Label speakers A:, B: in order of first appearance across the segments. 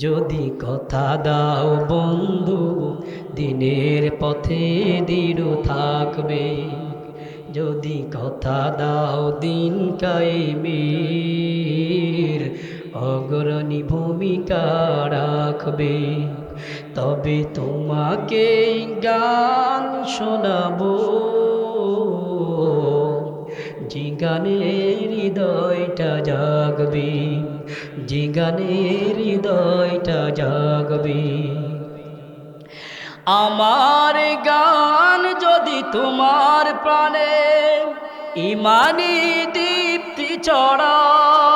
A: যদি কথা দাও বন্ধু দিনের পথে দৃঢ় থাকবে, যদি কথা দাও দিন কায়েমের অগ্রণী ভূমিকা রাখবে, তবে তোমাকে গান শোনাবো, যে গানের হৃদয়টা জাগবে, যে গানের হৃদয়টা জাগবে। আমার গান যদি তোমার প্রাণে ইমানি দীপ্তি ছড়ায়,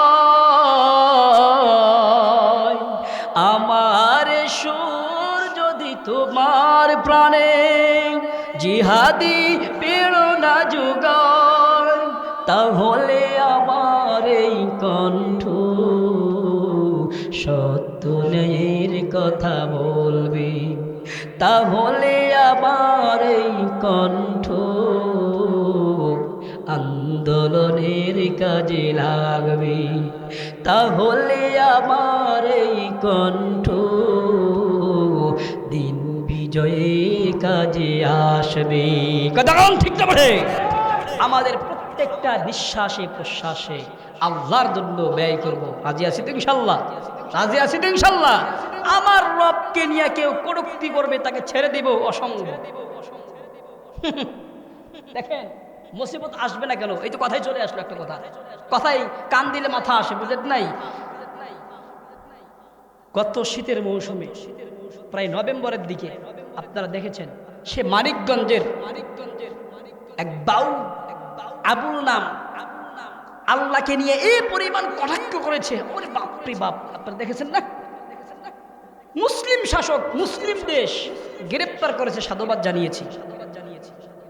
A: আমার সুর যদি তোমার প্রাণে জিহাদি প্রেরণা যোগায়, তাহলে আমার এই কণ্ঠ সত্য ন্যায়ের কথা বলবে, তাহলে আমার এই কণ্ঠ আন্দোলনের কাজে লাগবে, তাহলে আমার এই কণ্ঠ দিন বিজয়ের কাজে আসবে। কথা ঠিক না বলে? আমাদের প্রত্যেকটা নিঃশ্বাসে প্রশ্বাসে আল্লাহর জন্য ব্যয় করব। রাজি আছি তো ইনশাল্লাহ? রাজি আছি তো ইনশাল্লাহ? আমার রবকে নিয়ে কেউ কটূক্তি করবে, তাকে ছেড়ে দিব, অসম্ভব। দেখেন মুসিবত আসবে না কেন? এই তো কথাই চলে আসলো একটা কথা, কথাই কান দিলে মাথা আসে, বুঝলেন নাই? গত শীতের মৌসুমে প্রায় নভেম্বরের দিকে আপনারা দেখেছেন, সে মানিকগঞ্জের এক বাউল আবুল নাম আল্লাহকে নিয়ে এই পরিমাণ কটাক্ষ করেছে, ওরে বাপ রে বাপ। আপনারা দেখেছেন না? মুসলিম শাসক, মুসলিম দেশ গ্রেপ্তার করেছে, সাধুবাদ জানিয়েছি।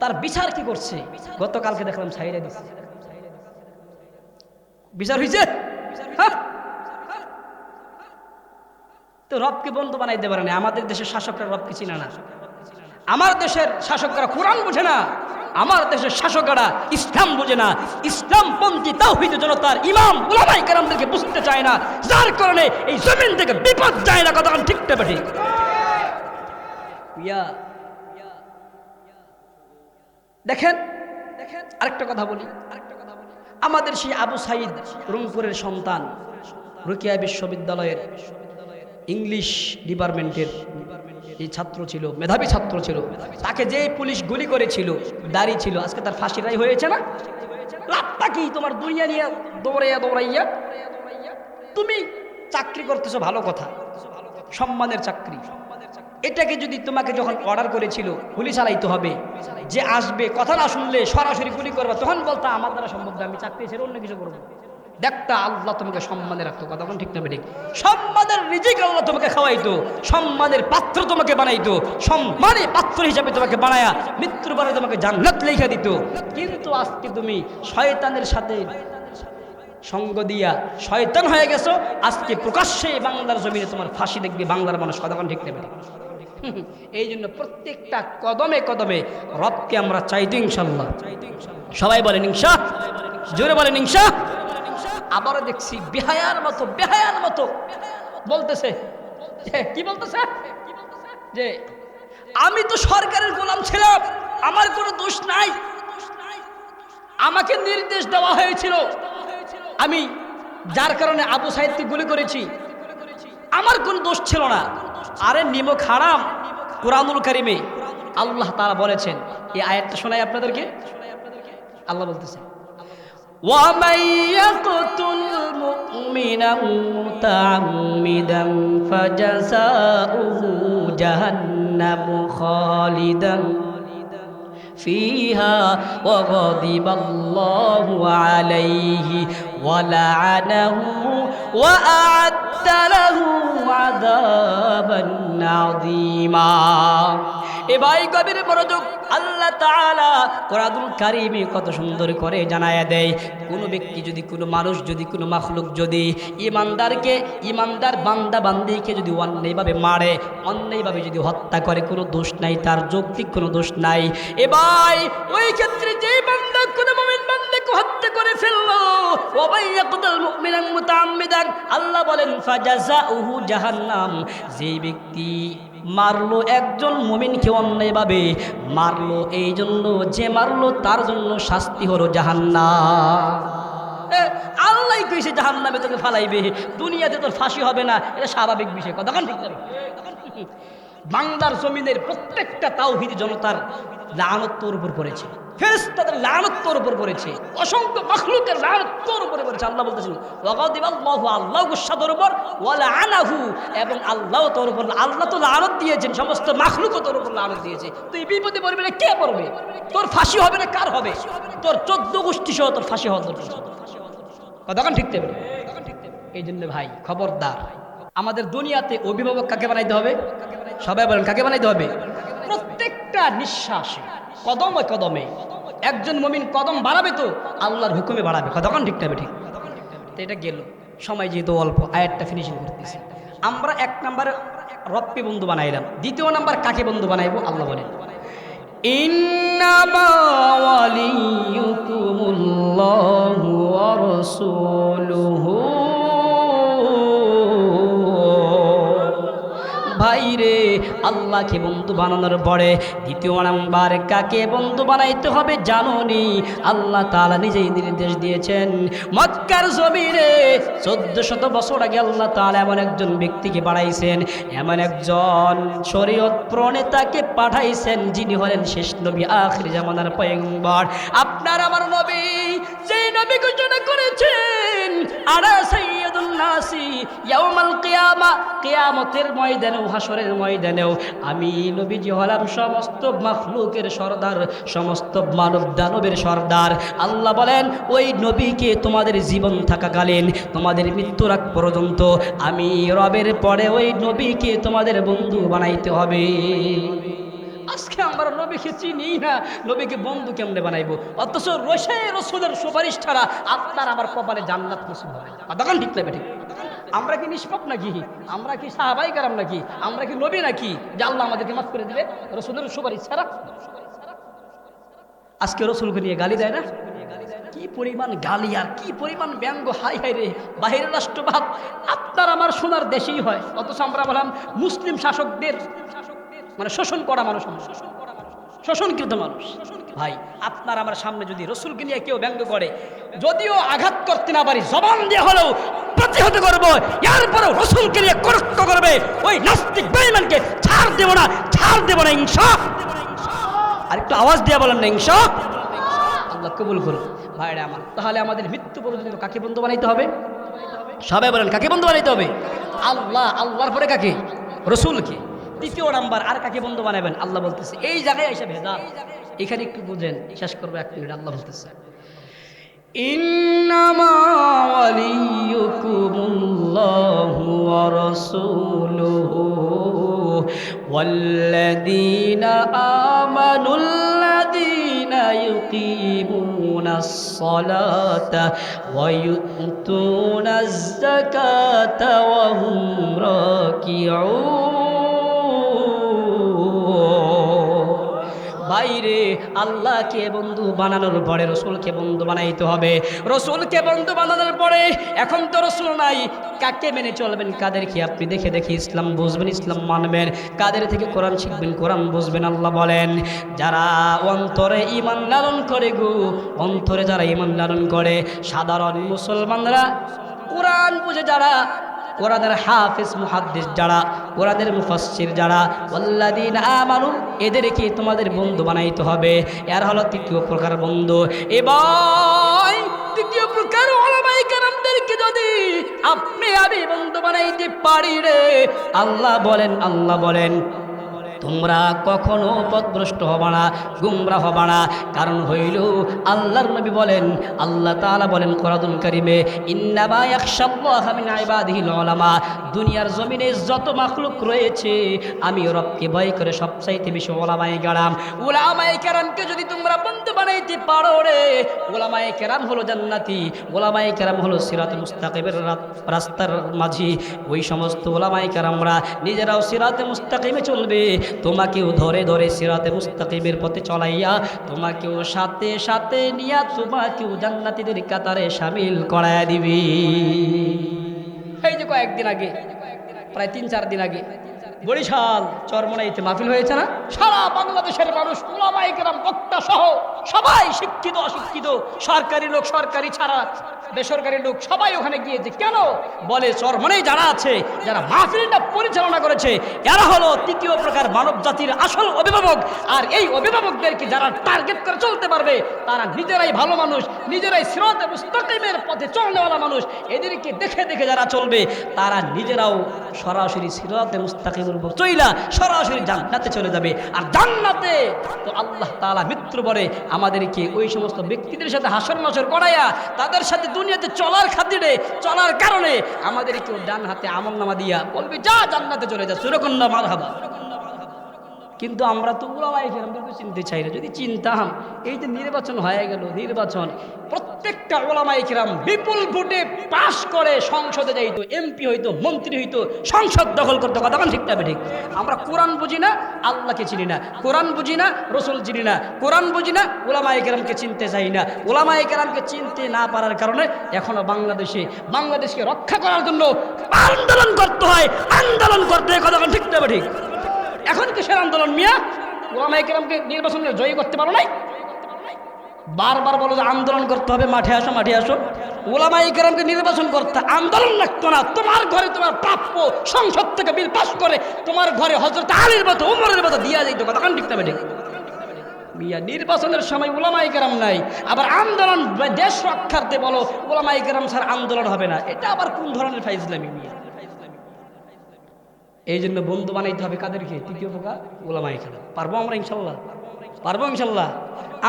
A: তার বিচার কি করছে? গতকালকে দেখলাম ছাইরে দিচ্ছে। বিচার হয়েছে? তো রবকে বন্ধু বানাইতে পারে না। আমাদের দেশের শাসকরা রবকে চিনে না, আমার দেশের শাসকরা কোরআন বুঝে না, আমার দেশের শাসকরা ইসলাম বুঝে না, ইসলামপন্থী তাওহীদ জনতার ইমাম উলামায়ে কেরামদেরকে বুঝতে চায় না, যার কারণে এই জমিন থেকে বিপদ যায় না। কথা ঠিক না ঠিক? দেখেন আরেকটা কথা বলি, আমাদের সেই আবু সাইদ রংপুরের সন্তান, রোকেয়া বিশ্ববিদ্যালয়ের ইংলিশ ডিপার্টমেন্টের এই ছাত্র ছিল, মেধাবী ছাত্র ছিল, তাকে যে পুলিশ গুলি করেছিল, দাড়ি ছিল, আজকে তার ফাঁসির রায় হয়েছে না? লাভটা কি তোমার? দুনিয়া নিয়ে দৌড়াইয়া তুমি চাকরি করতেছো, ভালো কথা, সম্মানের চাকরি। এটাকে যদি তোমাকে যখন অর্ডার করেছিল গুলি চালাইতে হবে, যে আসবে কথা না শুনলে সরাসরি গুলি করবে, তখন বলতো আমার দ্বারা সম্ভব না, আমি চাকরি ছেড়ে অন্য কিছু করবো। দেখতা আল্লাহ তোমাকে সম্মানে রাখতো। কথা বল ঠিক না ঠিক? সম্মানের রিজিক আল্লাহ তোমাকে খাওয়াইতো, সম্মানের পাত্র তোমাকে বানাইতো, সম্মানের পাত্র হিসাবে তোমাকে বানায়া মৃত্যুর পরে তোমাকে জান্নাত লেখা দিত। কিন্তু আজকে তুমি শয়তানের সাথে সঙ্গ দিয়া শয়তান হয়ে গেছো, আজকে প্রকাশ্যে বাংলার জমিনে তোমার ফাঁসি দেখবে বাংলার মানুষ। কথা বল ঠিক না ঠিক? এই জন্য প্রত্যেকটা কদমে কদমে রবকে আমরা চাইতো ইনশাল্লাহ। সবাই বলেন ইনশা, জোরে বলেন ইনশা। আবারও দেখছি বেহায়ার মতো বলতেছে, কি বলতেছে? যে আমি তো সরকারের গোলাম ছিলাম, আমার কোনো দোষ নাই, আমাকে নির্দেশ দেওয়া হয়েছিল, আমি যার কারণে আবু সাইদকে গুলি করেছি, আমার কোনো দোষ ছিল না। আরে নিমক হারাম। কুরআনুল কারীমে আল্লাহ তাআলা বলেছেন, এই আয়াতটা শোনাই আপনাদেরকে। আল্লাহ বলতেছে, وَمَن يَقْتُلْ مُؤْمِنًا مُتَعَمِّدًا فَجَزَاؤُهُ جَهَنَّمُ خَالِدًا فِيهَا وَغَضِبَ اللَّهُ عَلَيْهِ وَلَعَنَهُ وَأَعَدَّ لَهُ عَذَابًا عَظِيمًا। এ ভাই গভীর মনোযোগ, আল্লাহ তাআলা কোরআনুল কারীমে কত সুন্দর করে জানায়া দেয়, কোনো ব্যক্তি যদি, কোনো মানুষ যদি, কোনো মাখলুক যদি ইমানদার বান্দা বান্দিকে যদি অন্যায়ভাবে মারে, অন্যায়ভাবে যদি হত্যা করে, কোনো দোষ নাই তার, যৌক্তিক কোনো দোষ নাই। এ ভাই ওই ক্ষেত্রে যে বান্দা কোনো মুমিন বান্দাকে হত্যা করে ফেললো, ওয়া ইয়াকতুল মুমিনান মুতাআম্মিদান, আল্লাহ বলেন ফাজাযাউহু জাহান্নাম, যে ব্যক্তি মারলো একজন মুমিনকে অন্যায়ভাবে মারলো, এই জন্য যে মারলো তার জন্য শাস্তি হলো জাহান্নাম। আল্লাহ কইছে জাহান্নামে তোকে ফালাইবে, দুনিয়াতে তোর ফাঁসি হবে না, এটা স্বাভাবিক বিষয়। কতক্ষণ ঠিক যাবে? বাংলার জমিনের প্রত্যেকটা তাওহীদি জনতার লানত তোর উপর পড়েছে, ফেরেশতাদের লানত তোর উপর পড়েছে, অসংখ্য মাখলুকের লানত তোর উপরে পড়েছে। আল্লাহ বলতেছেন ওয়াগাদিবাল্লাহু, আল্লাহ গুসা তোর উপর, ওয়া লাআনাহু, এবং আল্লাহ তোর উপর, আল্লাহ তো লানত দিয়েছেন, সমস্ত মাখলুকও তোর উপর লানত দিয়েছে। তুই বিপদে পড়বি না, কে পড়বে? তোর ফাঁসি হবে না, কার হবে? তোর 14 গোষ্ঠী সহ তোর ফাঁসি হওয়ার দরকার। কতক্ষণ ঠিক থাকবে? এই জন্য ভাই খবরদার, আমাদের দুনিয়াতে অভিভাবক কাকে বানাইতে হবে? সবাই বলেন কাকে বানাইতে হবে? প্রত্যেকটা নিঃশ্বাসে, কদমে কদমে একজন মুমিন কদম বাড়াবে তো আল্লাহর হুকুমে বাড়াবে। কতক্ষণ ঠিক থাকবে? ঠিক। তো এটা গেল, সময় যেহেতু অল্প, আয়াতটা ফিনিশিং করতেছি। আমরা 1 নাম্বার রব্বি বন্ধু বানাইলাম, 2য় নাম্বার কাকে বন্ধু বানাইবো? আল্লাহ বলেন ইন্নামা ওয়ালিয়ুকুমুল্লাহু ওয়া রাসূলুহু। ভাইরে, আল্লাহকে বন্ধু বানানোর পরে 2য় নাম্বার কাকে বন্ধু বানাইতে হবে জানোনি? আল্লাহ তাআলা নিজেই নির্দেশ দিয়েছেন। মক্কার জমিনে 1400 বছর আগে আল্লাহ তাআলা এমন একজন ব্যক্তিকে বানাইছেন, এমন একজন শরীয়ত প্রণেতাকে পাঠাইছেন, যিনি হলেন শেষ নবী, আখির জামানার পয়গম্বর, আপনার আমার নবী। যেই নবী ঘোষণা করেছেন আনা সাইয়্যিদুন নাসি ইয়াউমাল কিয়ামা, কিয়ামতের ময়দানে, হাসরের ময়দানেও আমি নবীজি হলাম সমস্ত মাখলুকের সরদার, সমস্ত মানব দানবের সরদার। আল্লাহ বলেন ওই নবীকে তোমাদের জীবন থাকাকালীন, তোমাদের মৃত্যুর আগ পর্যন্ত আমি রবের পরে ওই নবীকে তোমাদের বন্ধু বানাইতে হবে। আজকে আমরা নবীকে চিনি না, নবীকে বন্ধু কেমনে বানাইবো? অথচ রসুলের সুপারিশ ছাড়া আপনার আমার কপালে জান্নাত নসিব হবে না। তখন ঠিক লাগবে? ঠিক। আমরা কি নিষ্পাপ নাকি? আমরা কি সাহাবায়ে কেরাম নাকি? আমরা কি নবী নাকি যে আল্লাহ আমাদেরকে মাফ করে দিবে রসুলের সুপারিশ ছাড়া? আজকে রসুলকে নিয়ে গালি দেয় না? কি পরিমাণ গালি আর কি পরিমাণ ব্যঙ্গ! হাই হাই রে, বাহিরের রাষ্ট্রবাদ আপনার আমার সোনার দেশেই হয়, অথচ আমরা বললাম মুসলিম শাসকদের মানে শোষণ করা মানুষ, শোষণকৃত মানুষ। ভাই আপনার আমার সামনে যদি রসুলকে নিয়ে কেউ ব্যঙ্গ করে, যদিও আঘাত করতে না পারি, জবান দিয়ে হলেও প্রতিহত করবো, এরপরেও রসুলকে নিয়ে কটাক্ষ করবে, ওই নাস্তিক বেঈমানকে ছাড় দেব না, ছাড় দেব না, ইনশাআল্লাহ। আর একটু আওয়াজ দিয়ে বলেন না ইনশাআল্লাহ। আল্লাহ কবুল করুন। ভাইরা আমার, তাহলে আমাদের মৃত্যু পর্যন্ত কাকে বন্ধু বানাইতে হবে? সবাই বলেন কাকে বন্ধু বানাইতে হবে? আল্লাহ। আল্লাহর পরে কাকে? রসুলকে। 3য় নাম্বার আর কাকে বন্ধু বানাবেন? আল্লাহ বলতেছে, এই জায়গায় এসে ভেজাল, এখানে একটু বুঝেন, শেষ করবো 1 মিনিট। আল্লাহ বলতেছে ইন্নামা ওয়ালিয়ুকুমুল্লাহু ওয়া রাসূলুহু ওয়াল্লাযীনা আমানুল্লাযীনা ইউকিমুনাস সালাতা ওয়া ইউতুনাজ যাকাতা ওয়া হুম রাকিউন। ভাইরে, আল্লাহকে বন্ধু বানানোর পরে রসুলকে বন্ধু বানাইতে হবে। রসুলকে বন্ধু বানানোর পরে এখন তো রসুল নাই, কাকে মেনে চলবেন? কাদেরকে আপনি দেখে দেখে ইসলাম বুঝবেন, ইসলাম মানবেন? কাদের থেকে কোরআন শিখবেন, কোরআন বুঝবেন? আল্লাহ বলেন যারা অন্তরে ঈমান লালন করে গো, অন্তরে যারা ঈমান লালন করে, সাধারণ মুসলমানরা, কোরআন বুঝে যারা, কোরআনের হাফেজ মুহাদ্দিস যারা, কোরআনের মুফাসসির যারা, ওয়াল্লাযীনা আমানু, এদেরকে তোমাদের বন্ধু বানাইতে হবে। এর হলো 3য় প্রকার বন্ধু। এবার 3য় প্রকার উলামায়ে কেরামদেরকে যদি আপনি আমি বন্ধু বানাইতে পারি রে, আল্লাহ বলেন তোমরা কখনো পথভ্রষ্ট হবা না, গুমরা হবা না। কারণ হইল আল্লাহর নবী বলেন, আল্লাহ তাআলা বলেন কোরআনুল কারীমে, ইন্নামা ইয়াখশাল্লাহা মিন ইবাদিহিল উলামা। দুনিয়ার জমিনে যত মাখলুক রয়েছে আমি রবকে ভয় করে সবচাইতে বেশি উলামায়ে কেরাম। উলামায়ে কেরামকে যদি তোমরা বন্ধু বানাইতে পারো রে, উলামায়ে কেরাম হলো জান্নাতি, উলামায়ে কেরাম হলো সিরাতুল মুস্তাকিমের রাস্তার মাঝি। ওই সমস্ত উলামায়ে কেরামরা নিজেরাও সিরাতে মুস্তাকিমে চলবে, তোমাকেও ধরে ধরে সিরাতে মুস্তাকিমের পথে চলাইয়া তোমাকেও সাথে সাথে নিয়া তোমাকেও জান্নাতীদের কাতারে শামিল করায়া দিবি। এই যে কয়েকদিন আগে, প্রায় 3-4 দিন আগে বরিশাল চরমনাইতে মাহফিল হয়েছে না? সারা বাংলাদেশের মানুষ, উলামায়ে কেরাম, বক্তা সহ সবাই, শিক্ষিত অশিক্ষিত, সরকারি লোক, সরকারি ছাড়া বেসরকারি লোক, সবাই ওখানে গিয়েছে। কেন বলে, চরমনাই যারা আছে, যারা মাহফিলটা পরিচালনা করেছে, এরা হলো তৃতীয় প্রকার মানব জাতির আসল অভিভাবক। আর এই অভিভাবকদেরকে যারা টার্গেট করে চলতে পারবে তারা নিজেরাই ভালো মানুষ, নিজেরাই সিরাতে মুস্তাকিমের পথে চলনেওয়ালা মানুষ। এদেরকে দেখে দেখে যারা চলবে তারা নিজেরাও সরাসরি সিরাতে মুস্তাকিমের উপর চইলা সরাসরি জান্নাতে চলে যাবে। আর জান্নাতে তো আল্লাহ তাআলা মিত্র বলে আমাদেরকে ওই সমস্ত ব্যক্তিদের সাথে হাসর নাসর করাইয়া তাদের সাথে দুনিয়াতে চলার খাতিরে, চলার কারণে আমাদেরকে ডান হাতে আমলনামা দিয়া বলবে যা জান্নাতে চলে যা, সুরকন্না মারহাবা। কিন্তু আমরা তো উলামায়ে কেরামদেরকে চিনতে চাই না। যদি চিনতাম, এই যে নির্বাচন হয়ে গেল, নির্বাচন প্রত্যেকটা উলামায়ে কেরাম বিপুল ভোটে পাশ করে সংসদে যাইতো, এমপি হইতো, মন্ত্রী হইতো, সংসদ দখল করতো। কথা ঠিক না ঠিক? আমরা কোরআন বুঝি না, আল্লাহকে চিনি না, কোরআন বুঝি না, রসুল চিনি না, কোরআন বুঝি না, উলামায়ে কেরামকে চিনতে চাই না। উলামায়ে কেরামকে চিনতে না পারার কারণে এখনো বাংলাদেশকে রক্ষা করার জন্য আন্দোলন করতে হয়, আন্দোলন করতে হয়। কথা ঠিক না ঠিক? এখন কিসের আন্দোলন মিয়া? উলামায়ে কেরামকে নির্বাচনে জয়ী করতে পারো নাই? বারবার বলো যে আন্দোলন করতে হবে, মাঠে আসো, মাঠে আসো। উলামায়ে কেরামকে নির্বাচন করতে আন্দোলন লাগতো না। তোমার ঘরে তোমার প্রাপ্য সংসদ থেকে বিল পাস করে তোমার ঘরে হযরত আলীর মতো, ওমরের মতো দিয়া যাইতো। কথা ঠিক না ঠিক? মিয়া নির্বাচনের সময় উলামায়ে কেরাম নাই, আবার আন্দোলন দেশ রক্ষার্থে বলো উলামায়ে কেরাম ছাড়া আন্দোলন হবে না। এটা আবার কোন ধরনের ফাইজলামি মিয়া? এই জন্য বন্ধু বানাইতে হবে কাদেরকে? তৃতীয় প্রকার উলামায়ে কেরাম। পারবো আমরা ইনশাল্লাহ? পারবো ইনশাল্লাহ?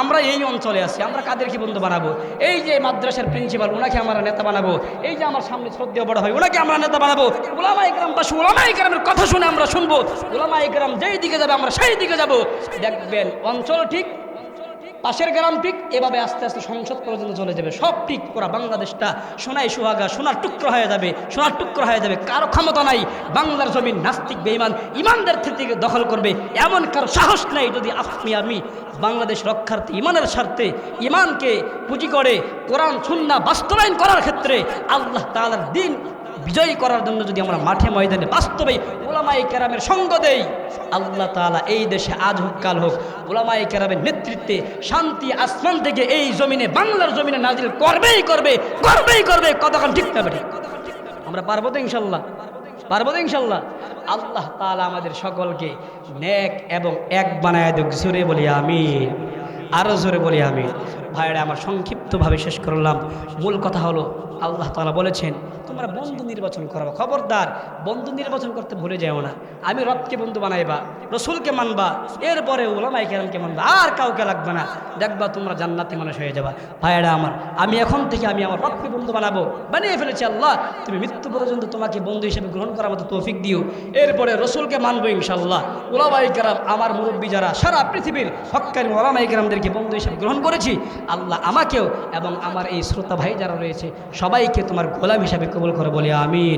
A: আমরা এই অঞ্চলে আছি, আমরা কাদেরকে বন্ধু বানাবো? এই যে মাদ্রাসার প্রিন্সিপাল, ওনাকে আমরা নেতা বানাবো। এই যে আমার সামনে শ্রদ্ধেয় বড় হয়, ওনাকে আমরা নেতা বানাবো। উলামায়ে কেরাম পাশে, উলামায়ে কেরামের কথা শুনে আমরা শুনবো। উলামায়ে কেরাম যেই দিকে যাবে আমরা সেই দিকে যাব। দেখবেন অঞ্চল ঠিক, পাশের গ্রাম ঠিক, এভাবে আস্তে আস্তে সংসদ পর্যন্ত চলে যাবে। সব ঠিক করা বাংলাদেশটা সোনায় সুহাগা, সোনার টুকরো হয়ে যাবে, সোনার টুকরো হয়ে যাবে। কারো ক্ষমতা নাই বাংলার জমিন নাস্তিক বেঈমান ইমানদের থেকে দখল করবে, এমন কারো সাহস নাই। যদি আমি বাংলাদেশ রক্ষার্থে, ইমানের স্বার্থে, ইমানকে পুঁজি করে কোরআন সুন্নাহ বাস্তবায়ন করার ক্ষেত্রে, আল্লাহ তাআলার দ্বীন বিজয়ী করার জন্য যদি আমরা মাঠে ময়দানে বাস্তবে উলামায়ে কেরামের সঙ্গ দেই, আল্লাহ তাআলা এই দেশে আজ হোক কাল হোক উলামায়ে কেরামের নেতৃত্বে শান্তি আসমান থেকে এই জমিনে, বাংলার জমিনে নাজিল করবেই করবে, করবেই করবে। কতক্ষণ ঠিক না ঠিক? আমরা পারবো তো ইনশাল্লাহ? পারবো তো ইনশাল্লাহ? আল্লাহ তাআলা আমাদের সকলকে নেক এবং এক বানায় দেখ। জোরে বলি আমিন, আরো জোরে বলি আমিন। ভাইরা আমার সংক্ষিপ্তভাবে শেষ করলাম। মূল কথা হলো আল্লাহ তাআলা বলেছেন তোমরা বন্ধু নির্বাচন করবা। খবরদার বন্ধু নির্বাচন করতে ভুলে যাও না। আমি রবকে বন্ধু বানাইবা, রসুলকে মানবা, এরপরে উলামায়ে কেরামকে মানবা, আর কাউকে লাগবে না। দেখবা তোমরা জান্নাতি মানুষ হয়ে যাবা। ভাইরা আমার, আমি এখন থেকে আমি আমার রবকে বন্ধু বানাবো, বানিয়ে ফেলেছি। আল্লাহ তুমি মৃত্যু পর্যন্ত তোমাকে বন্ধু হিসেবে গ্রহণ করার মতো তৌফিক দিও। এরপরে রসুলকে মানবো ইনশাআল্লাহ। উলামায়ে কেরাম আমার মুরব্বী যারা সারা পৃথিবীর হক্কানি উলামায়ে কেরামদেরকে বন্ধু হিসেবে গ্রহণ করেছি, আল্লাহ আমাকেও এবং আমার এই শ্রোতা ভাই যারা রয়েছে সবাইকে তোমার গোলাম হিসাবে কবুল করে বলে আমিন।